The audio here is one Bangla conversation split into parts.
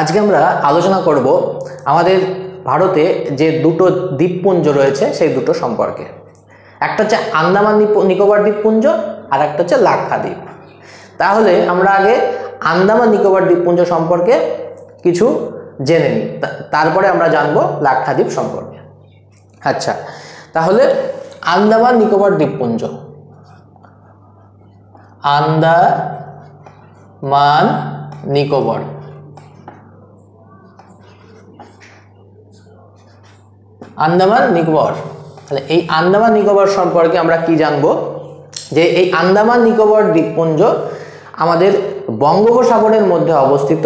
আজকে আমরা আলোচনা করব আমাদের ভারতে যে দুটো দ্বীপপুঞ্জ রয়েছে সেই দুটো সম্পর্কে। একটা হচ্ছে আন্দামান নিকোবর দ্বীপপুঞ্জ আর একটা হচ্ছে লাক্ষাদ্বীপ। তাহলে আমরা আগে আন্দামান নিকোবর দ্বীপপুঞ্জ সম্পর্কে কিছু জেনে নিই, তারপরে আমরা জানবো লাক্ষাদ্বীপ সম্পর্কে। আচ্ছা, তাহলে আন্দামান নিকোবর দ্বীপপুঞ্জ, আন্দামান নিকোবর আন্দামান নিকোবর তাহলে এই আন্দামান নিকোবর সম্পর্কে আমরা কি জানবো, যে এই আন্দামান নিকোবর দ্বীপপুঞ্জ আমাদের বঙ্গোপসাগরের মধ্যে অবস্থিত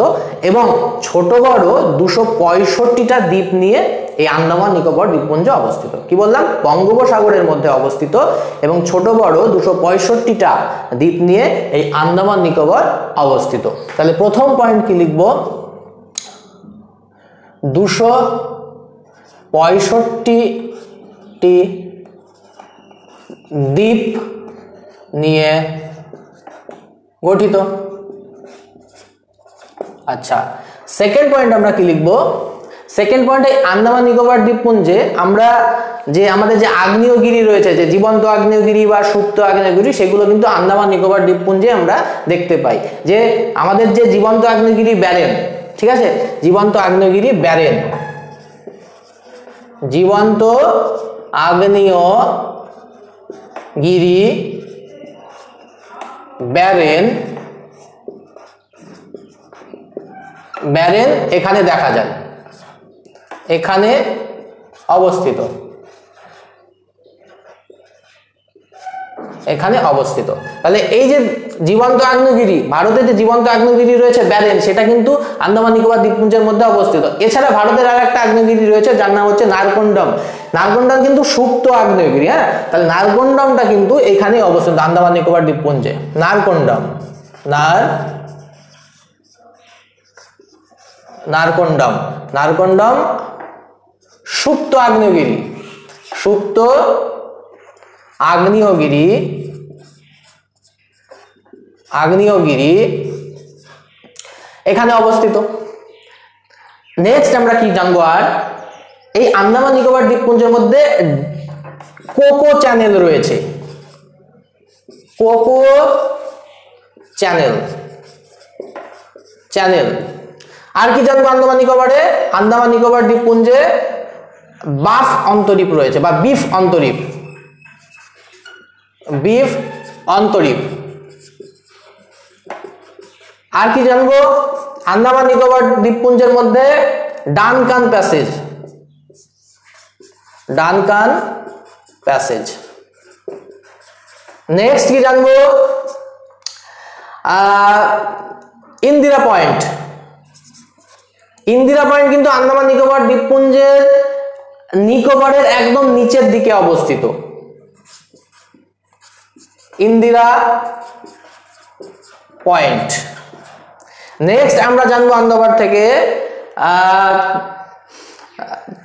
এবং ছোট বড় 265টা দ্বীপ নিয়ে এই আন্দামান নিকোবর দ্বীপপুঞ্জ অবস্থিত। কি বললাম? বঙ্গোপসাগরের মধ্যে অবস্থিত এবং ছোট বড় 265টা দ্বীপ নিয়ে এই আন্দামান নিকোবর অবস্থিত। তাহলে প্রথম পয়েন্ট কি লিখব? 265টি দ্বীপ নিয়ে গঠিত। আচ্ছা, সেকেন্ড পয়েন্ট আমরা কি লিখব? সেকেন্ড পয়েন্টে আন্দামান নিকোবর দ্বীপপুঞ্জে আমরা যে আমাদের যে আগ্নেয়গিরি রয়েছে, যে জীবন্ত আগ্নেয়গিরি বা সুপ্ত আগ্নেয়গিরি, সেগুলো কিন্তু আন্দামান নিকোবর দ্বীপপুঞ্জে আমরা দেখতে পাই। যে আমাদের যে জীবন্ত আগ্নেয়গিরি ব্যারেন, ঠিক আছে, জীবন্ত আগ্নেয়গিরি ব্যারেন, জীবন্ত আগ্নেয়গিরি ব্যারেন এখানে দেখা যায়, এখানে অবস্থিত, এখানে অবস্থিত। তাহলে এই যে জীবন্ত আগ্নেয়গিরি, ভারতের যে জীবন্ত আগ্নেয়গিরি রয়েছে ব্যারেন, সেটা কিন্তু আন্দামান নিকোবর দ্বীপপুঞ্জের মধ্যে অবস্থিত। এছাড়া ভারতের আর একটা আগ্নেয়গিরি রয়েছে যার নাম হচ্ছে নারকন্ডম। নারকন্ডম কিন্তু সুপ্ত আগ্নেয়গিরি। হ্যাঁ, তাহলে নারকন্ডমটা কিন্তু এখানে অবস্থিত আন্দামান নিকোবর দ্বীপপুঞ্জে। নারকন্ডম, নারকন্ডম সুপ্ত আগ্নেয়গিরি, সুপ্ত আগ্নেয়গিরি এখানে অবস্থিত। নেক্সট আমরা কি জানবো? আর এই আন্দামান নিকোবর দ্বীপপুঞ্জের মধ্যে কোকো চ্যানেল রয়েছে, কোকো চ্যানেল। আর কি জানবো আন্দামান নিকোবরে? আন্দামান নিকোবর দ্বীপপুঞ্জে বাফ অন্তরীপ রয়েছে বা বিফ অন্তরীপ। আর কি জানবো? আন্দামান নিকোবর দ্বীপপুঞ্জের মধ্যে ডানকান প্যাসেজ। নেক্সট কি জানবো? ইন্দিরা পয়েন্ট কিন্তু আন্দামান নিকোবর দ্বীপপুঞ্জের নিকোবরের একদম নিচের দিকে অবস্থিত। ইন্দিরা পয়েন্ট। নেক্সট আমরা জানবো আন্দামান থেকে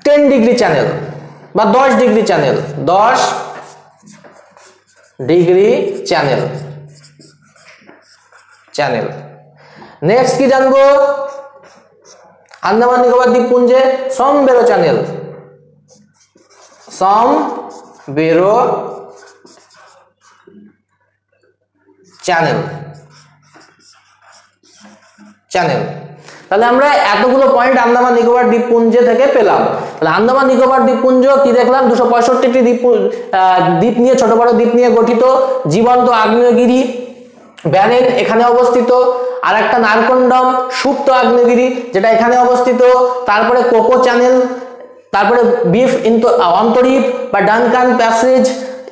10 ডিগ্রি চ্যানেল বা 10 degree channel, 10 degree channel. Next কি জানবো? আন্দামান নিকোবর দ্বীপপুঞ্জে সমবেরো চ্যানেল, তাহলে আমরা এতগুলো পয়েন্ট আন্দামান নিকোবর দ্বীপপুঞ্জ থেকে পেলাম। তাহলে আন্দামান নিকোবর দ্বীপপুঞ্জ কি দেখলাম? 265টি দ্বীপ নিয়ে, ছোট বড় দ্বীপ নিয়ে গঠিত। জীবন্ত আগ্নেয়গিরি ব্যারেন এখানে অবস্থিত। আর একটা নারকন্ডম সুপ্ত আগ্নেয়গিরি যেটা এখানে অবস্থিত। তারপরে কোকো চ্যানেল, তারপরে বিফ অন্তরীপ বা Duncan passage,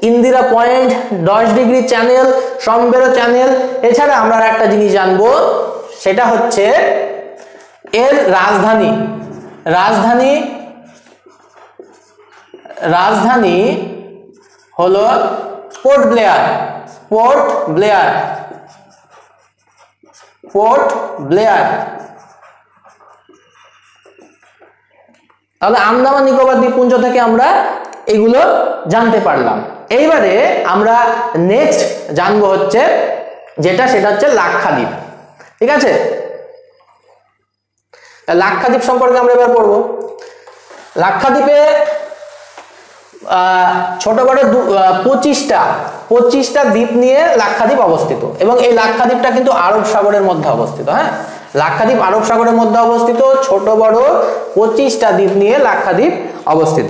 Indira point, 10 degree channel, Sombrero channel. এছাড়া আমরা একটা জিনিস জানবো, সেটা হচ্ছে এর রাজধানী হলো পোর্ট ব্লেয়ার। তাহলে আন্দামান নিকোবর দ্বীপপুঞ্জ থেকে আমরা এগুলো জানতে পারলাম। এইবারে আমরা নেক্সট জানবো হচ্ছে সেটা হচ্ছে লাক্ষাদ্বীপ। ঠিক আছে, লাক্ষাদ্বীপ সম্পর্কে আমরা এবার পড়বো। লাক্ষাদ্বীপে ছোট বড় 25টা দ্বীপ নিয়ে লাক্ষাদ্বীপ অবস্থিত, এবং এই লাক্ষাদ্বীপটা কিন্তু আরব সাগরের মধ্যে অবস্থিত। হ্যাঁ, লাক্ষাদ্বীপ আরব সাগরের মধ্যে অবস্থিত, ছোট বড় 25টা দ্বীপ নিয়ে লাক্ষাদ্বীপ অবস্থিত।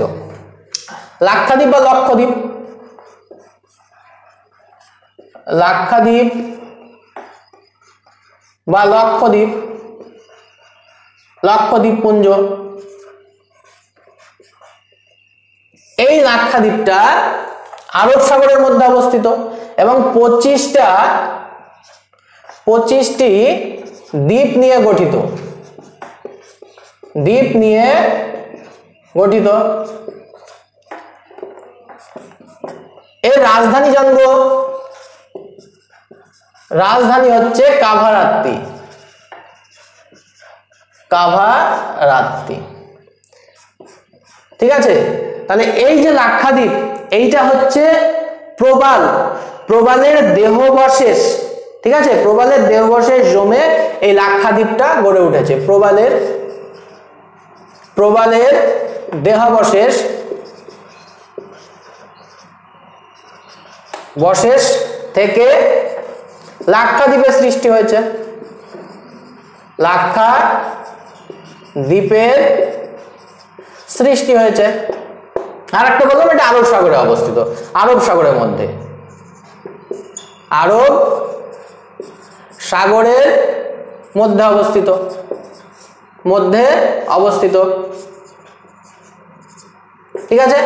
লাক্ষাদ্বীপ বা লক্ষদ্বীপ, লাক্ষাদ্বীপ বা লক্ষদ্বীপ, লক্ষদ্বীপপুঞ্জ, এই লাক্ষাদ্বীপটা আরব সাগরের মধ্যে অবস্থিত এবং 25টি দ্বীপ নিয়ে গঠিত, দ্বীপ নিয়ে গঠিত। এর রাজধানী জানবো, রাজধানী হচ্ছে কাভারাত্তি, কাভারাত্তি। ঠিক আছে, তাহলে এই যে লাক্ষাদ্বীপ, এইটা হচ্ছে প্রবাল, প্রবালের দেহাবশেষ। ঠিক আছে, প্রবালের দেহাবশেষ জমে এই লাক্ষাদ্বীপটা গড়ে উঠেছে। প্রবালের দেহাবশেষ থেকে লাক্ষাদ্বীপের সৃষ্টি হয়েছে, লাক্ষাদ্বীপের সৃষ্টি হয়েছে। আর একটা বললাম এটা আরব সাগরে অবস্থিত, আরব সাগরের মধ্যে, আরব সাগরের মধ্যে অবস্থিত। ঠিক আছে।